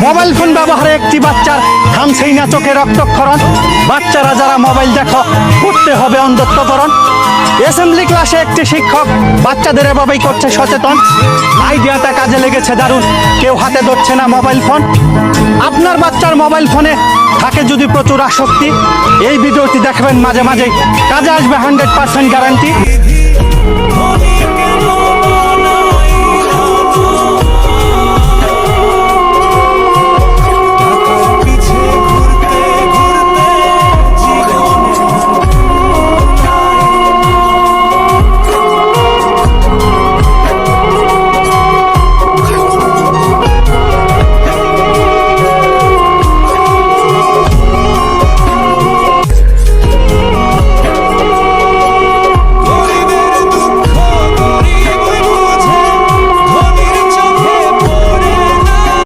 Mobile phone ব্যবহারে একটি বাচ্চার থামছেই না চোখে রক্তক্ষরণ। বাচ্চারা যারা মোবাইল দেখো করতে হবে অন্ধত্বকরণ। অ্যাসেম্বলি ক্লাসে একটি শিক্ষক বাচ্চাদের এভাবেই করছে সচেতন। আইডিয়াটা কাজে লেগেছে দারুণ, কেউ হাতে ধরছে না মোবাইল ফোন। আপনার বাচ্চার মোবাইল ফোনে থাকে যদি প্রচুর আসক্তি, এই ভিডিওটি দেখবেন মাঝে মাঝে, কাজে আসবে 100% গ্যারান্টি।